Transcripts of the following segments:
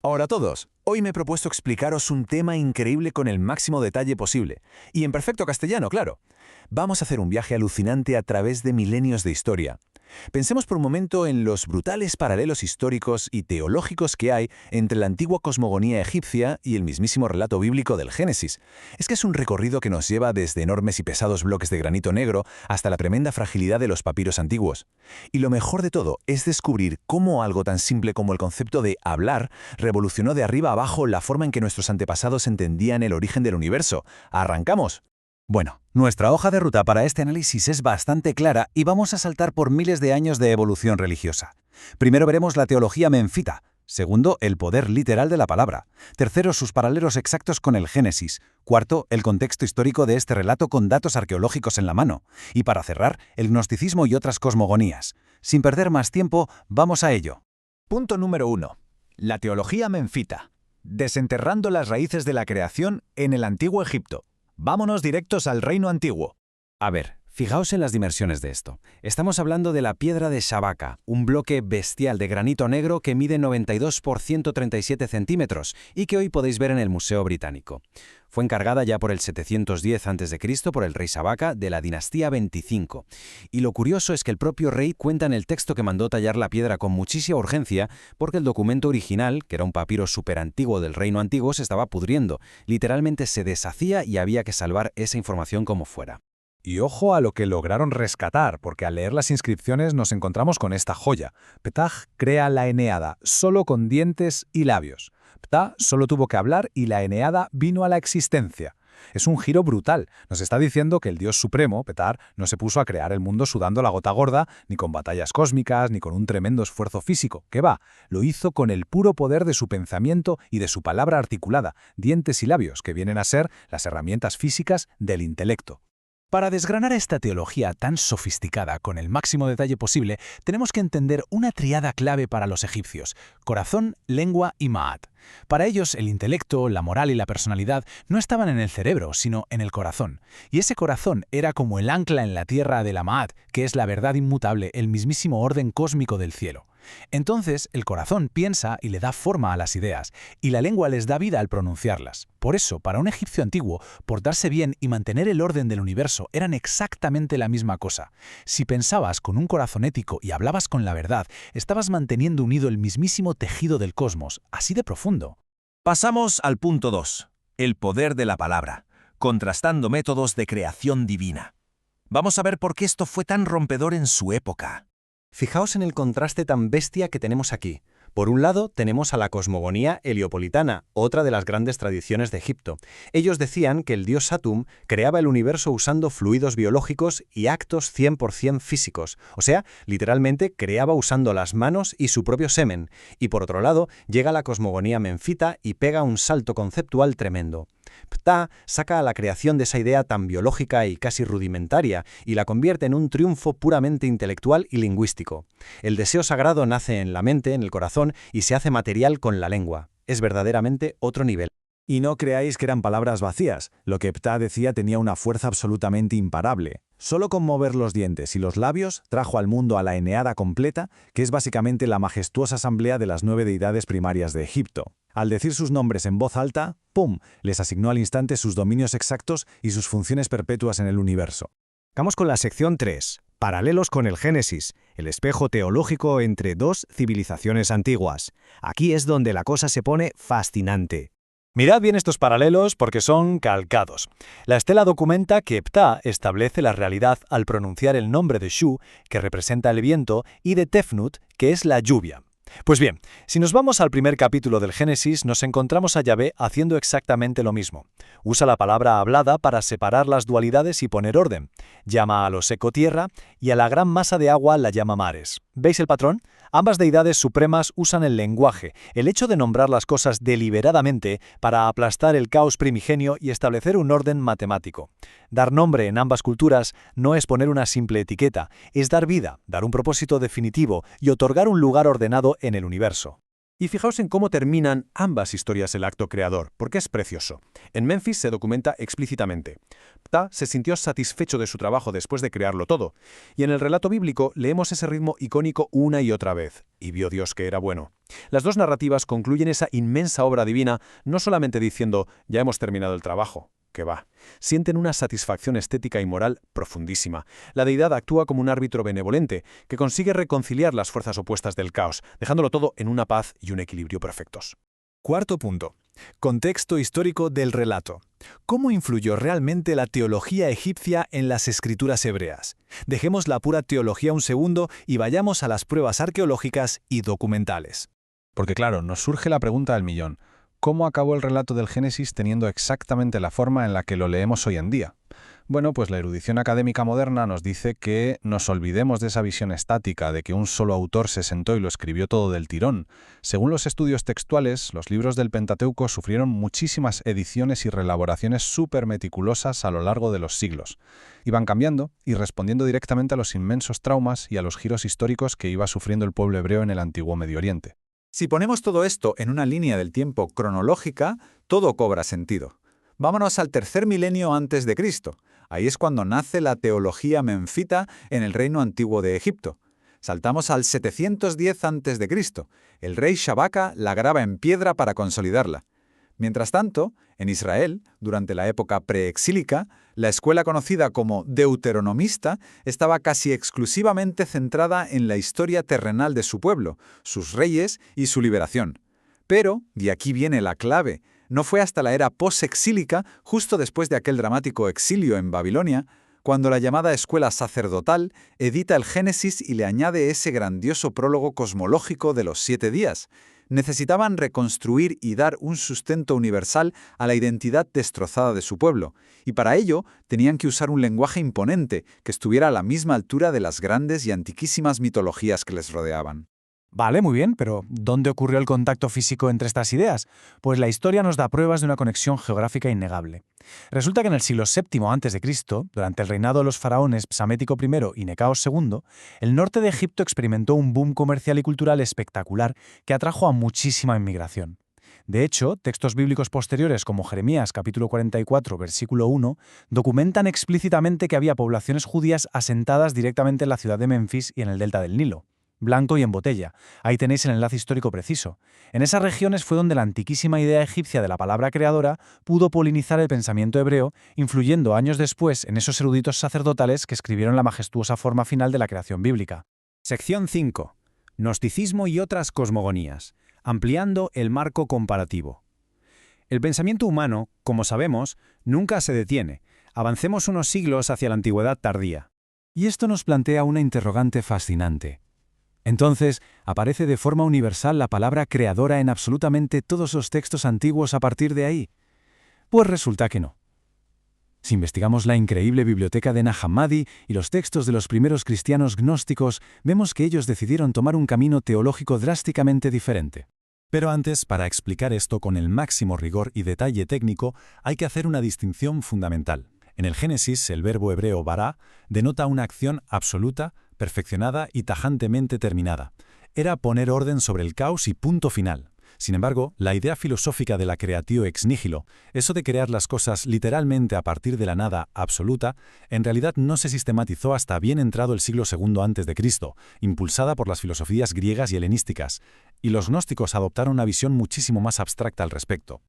Hola a todos, hoy me he propuesto explicaros un tema increíble con el máximo detalle posible, y en perfecto castellano, claro. Vamos a hacer un viaje alucinante a través de milenios de historia. Pensemos por un momento en los brutales paralelos históricos y teológicos que hay entre la antigua cosmogonía egipcia y el mismísimo relato bíblico del Génesis. Es que es un recorrido que nos lleva desde enormes y pesados bloques de granito negro hasta la tremenda fragilidad de los papiros antiguos. Y lo mejor de todo es descubrir cómo algo tan simple como el concepto de hablar revolucionó de arriba a abajo la forma en que nuestros antepasados entendían el origen del universo. ¡Arrancamos! Bueno, nuestra hoja de ruta para este análisis es bastante clara y vamos a saltar por miles de años de evolución religiosa. Primero veremos la teología menfita. Segundo, el poder literal de la palabra. Tercero, sus paralelos exactos con el Génesis. Cuarto, el contexto histórico de este relato con datos arqueológicos en la mano. Y para cerrar, el gnosticismo y otras cosmogonías. Sin perder más tiempo, vamos a ello. Punto número 1. La teología menfita. Desenterrando las raíces de la creación en el Antiguo Egipto. Vámonos directos al Reino Antiguo. A ver, fijaos en las dimensiones de esto. Estamos hablando de la piedra de Shabaka, un bloque bestial de granito negro que mide 92 por 137 centímetros y que hoy podéis ver en el Museo Británico. Fue encargada ya por el 710 a.C. por el rey Shabaka de la dinastía 25. Y lo curioso es que el propio rey cuenta en el texto que mandó tallar la piedra con muchísima urgencia porque el documento original, que era un papiro superantiguo del Reino Antiguo, se estaba pudriendo. Literalmente se deshacía y había que salvar esa información como fuera. Y ojo a lo que lograron rescatar, porque al leer las inscripciones nos encontramos con esta joya. Ptah crea la Eneada, solo con dientes y labios. Ptah solo tuvo que hablar y la Eneada vino a la existencia. Es un giro brutal. Nos está diciendo que el Dios Supremo, Ptah, no se puso a crear el mundo sudando la gota gorda, ni con batallas cósmicas, ni con un tremendo esfuerzo físico. ¿Qué va? Lo hizo con el puro poder de su pensamiento y de su palabra articulada, dientes y labios, que vienen a ser las herramientas físicas del intelecto. Para desgranar esta teología tan sofisticada con el máximo detalle posible, tenemos que entender una triada clave para los egipcios: corazón, lengua y Ma'at. Para ellos, el intelecto, la moral y la personalidad no estaban en el cerebro, sino en el corazón. Y ese corazón era como el ancla en la tierra de la Ma'at, que es la verdad inmutable, el mismísimo orden cósmico del cielo. Entonces, el corazón piensa y le da forma a las ideas, y la lengua les da vida al pronunciarlas. Por eso, para un egipcio antiguo, portarse bien y mantener el orden del universo eran exactamente la misma cosa. Si pensabas con un corazón ético y hablabas con la verdad, estabas manteniendo unido el mismísimo tejido del cosmos, así de profundo. Pasamos al punto 2. El poder de la palabra, contrastando métodos de creación divina. Vamos a ver por qué esto fue tan rompedor en su época. Fijaos en el contraste tan bestia que tenemos aquí. Por un lado, tenemos a la cosmogonía heliopolitana, otra de las grandes tradiciones de Egipto. Ellos decían que el dios Satum creaba el universo usando fluidos biológicos y actos 100% físicos, o sea, literalmente creaba usando las manos y su propio semen. Y por otro lado, llega la cosmogonía menfita y pega un salto conceptual tremendo. Ptah saca a la creación de esa idea tan biológica y casi rudimentaria y la convierte en un triunfo puramente intelectual y lingüístico. El deseo sagrado nace en la mente, en el corazón, y se hace material con la lengua. Es verdaderamente otro nivel. Y no creáis que eran palabras vacías. Lo que Ptah decía tenía una fuerza absolutamente imparable. Solo con mover los dientes y los labios trajo al mundo a la Eneada completa, que es básicamente la majestuosa asamblea de las 9 deidades primarias de Egipto. Al decir sus nombres en voz alta, ¡pum!, les asignó al instante sus dominios exactos y sus funciones perpetuas en el universo. Vamos con la sección 3. Paralelos con el Génesis, el espejo teológico entre dos civilizaciones antiguas. Aquí es donde la cosa se pone fascinante. Mirad bien estos paralelos porque son calcados. La estela documenta que Ptah establece la realidad al pronunciar el nombre de Shu, que representa el viento, y de Tefnut, que es la lluvia. Pues bien, si nos vamos al primer capítulo del Génesis, nos encontramos a Yahvé haciendo exactamente lo mismo. Usa la palabra hablada para separar las dualidades y poner orden. Llama a lo seco tierra y a la gran masa de agua la llama mares. ¿Veis el patrón? Ambas deidades supremas usan el lenguaje, el hecho de nombrar las cosas deliberadamente para aplastar el caos primigenio y establecer un orden matemático. Dar nombre en ambas culturas no es poner una simple etiqueta, es dar vida, dar un propósito definitivo y otorgar un lugar ordenado en el universo. Y fijaos en cómo terminan ambas historias el acto creador, porque es precioso. En Memphis se documenta explícitamente. Ptah se sintió satisfecho de su trabajo después de crearlo todo, y en el relato bíblico leemos ese ritmo icónico una y otra vez, y vio Dios que era bueno. Las dos narrativas concluyen esa inmensa obra divina no solamente diciendo, ya hemos terminado el trabajo, que va. Sienten una satisfacción estética y moral profundísima. La deidad actúa como un árbitro benevolente que consigue reconciliar las fuerzas opuestas del caos, dejándolo todo en una paz y un equilibrio perfectos. Cuarto punto. Contexto histórico del relato. ¿Cómo influyó realmente la teología egipcia en las escrituras hebreas? Dejemos la pura teología un segundo y vayamos a las pruebas arqueológicas y documentales. Porque claro, nos surge la pregunta del millón. ¿Cómo acabó el relato del Génesis teniendo exactamente la forma en la que lo leemos hoy en día? Bueno, pues la erudición académica moderna nos dice que nos olvidemos de esa visión estática de que un solo autor se sentó y lo escribió todo del tirón. Según los estudios textuales, los libros del Pentateuco sufrieron muchísimas ediciones y reelaboraciones súper meticulosas a lo largo de los siglos. Iban cambiando y respondiendo directamente a los inmensos traumas y a los giros históricos que iba sufriendo el pueblo hebreo en el antiguo Medio Oriente. Si ponemos todo esto en una línea del tiempo cronológica, todo cobra sentido. Vámonos al tercer milenio antes de Cristo. Ahí es cuando nace la teología menfita en el reino antiguo de Egipto. Saltamos al 710 antes de Cristo. El rey Shabaka la graba en piedra para consolidarla. Mientras tanto, en Israel, durante la época preexílica, la escuela conocida como deuteronomista estaba casi exclusivamente centrada en la historia terrenal de su pueblo, sus reyes y su liberación. Pero, y aquí viene la clave, no fue hasta la era posexílica, justo después de aquel dramático exilio en Babilonia, cuando la llamada escuela sacerdotal edita el Génesis y le añade ese grandioso prólogo cosmológico de los 7 días. Necesitaban reconstruir y dar un sustento universal a la identidad destrozada de su pueblo, y para ello tenían que usar un lenguaje imponente que estuviera a la misma altura de las grandes y antiquísimas mitologías que les rodeaban. Vale, muy bien, pero ¿dónde ocurrió el contacto físico entre estas ideas? Pues la historia nos da pruebas de una conexión geográfica innegable. Resulta que en el siglo VII a.C., durante el reinado de los faraones Psamético I y Necaos II, el norte de Egipto experimentó un boom comercial y cultural espectacular que atrajo a muchísima inmigración. De hecho, textos bíblicos posteriores como Jeremías capítulo 44, versículo 1, documentan explícitamente que había poblaciones judías asentadas directamente en la ciudad de Memphis y en el delta del Nilo. Blanco y en botella. Ahí tenéis el enlace histórico preciso. En esas regiones fue donde la antiquísima idea egipcia de la palabra creadora pudo polinizar el pensamiento hebreo, influyendo años después en esos eruditos sacerdotales que escribieron la majestuosa forma final de la creación bíblica. Sección 5. Gnosticismo y otras cosmogonías. Ampliando el marco comparativo. El pensamiento humano, como sabemos, nunca se detiene. Avancemos unos siglos hacia la antigüedad tardía. Y esto nos plantea una interrogante fascinante. Entonces, ¿aparece de forma universal la palabra creadora en absolutamente todos los textos antiguos a partir de ahí? Pues resulta que no. Si investigamos la increíble biblioteca de Nag Hammadi y los textos de los primeros cristianos gnósticos, vemos que ellos decidieron tomar un camino teológico drásticamente diferente. Pero antes, para explicar esto con el máximo rigor y detalle técnico, hay que hacer una distinción fundamental. En el Génesis, el verbo hebreo bara denota una acción absoluta, perfeccionada y tajantemente terminada. Era poner orden sobre el caos y punto final. Sin embargo, la idea filosófica de la creatio ex nihilo, eso de crear las cosas literalmente a partir de la nada absoluta, en realidad no se sistematizó hasta bien entrado el siglo II a.C., impulsada por las filosofías griegas y helenísticas, y los gnósticos adoptaron una visión muchísimo más abstracta al respecto.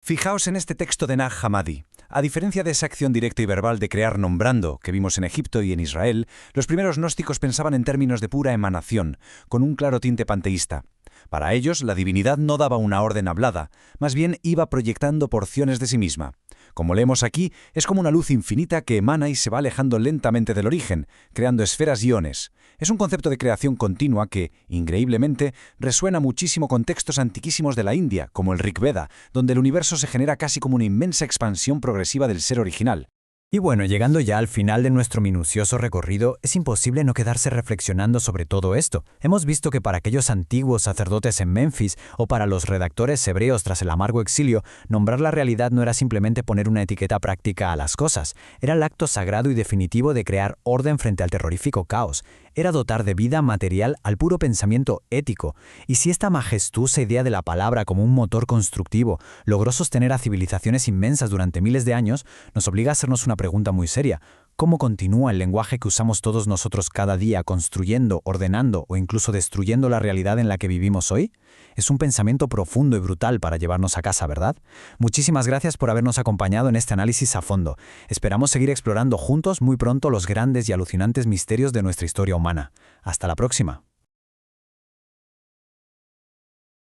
Fijaos en este texto de Nag Hammadi. A diferencia de esa acción directa y verbal de crear nombrando que vimos en Egipto y en Israel, los primeros gnósticos pensaban en términos de pura emanación, con un claro tinte panteísta. Para ellos, la divinidad no daba una orden hablada, más bien iba proyectando porciones de sí misma. Como leemos aquí, es como una luz infinita que emana y se va alejando lentamente del origen, creando esferas y iones. Es un concepto de creación continua que, increíblemente, resuena muchísimo con textos antiquísimos de la India, como el Rig Veda, donde el universo se genera casi como una inmensa expansión progresiva del ser original. Y bueno, llegando ya al final de nuestro minucioso recorrido, es imposible no quedarse reflexionando sobre todo esto. Hemos visto que para aquellos antiguos sacerdotes en Memphis o para los redactores hebreos tras el amargo exilio, nombrar la realidad no era simplemente poner una etiqueta práctica a las cosas, era el acto sagrado y definitivo de crear orden frente al terrorífico caos. era dotar de vida material al puro pensamiento ético. Y si esta majestuosa idea de la palabra como un motor constructivo logró sostener a civilizaciones inmensas durante miles de años, nos obliga a hacernos una pregunta muy seria. ¿Cómo continúa el lenguaje que usamos todos nosotros cada día construyendo, ordenando o incluso destruyendo la realidad en la que vivimos hoy? Es un pensamiento profundo y brutal para llevarnos a casa, ¿verdad? Muchísimas gracias por habernos acompañado en este análisis a fondo. Esperamos seguir explorando juntos muy pronto los grandes y alucinantes misterios de nuestra historia humana. Hasta la próxima.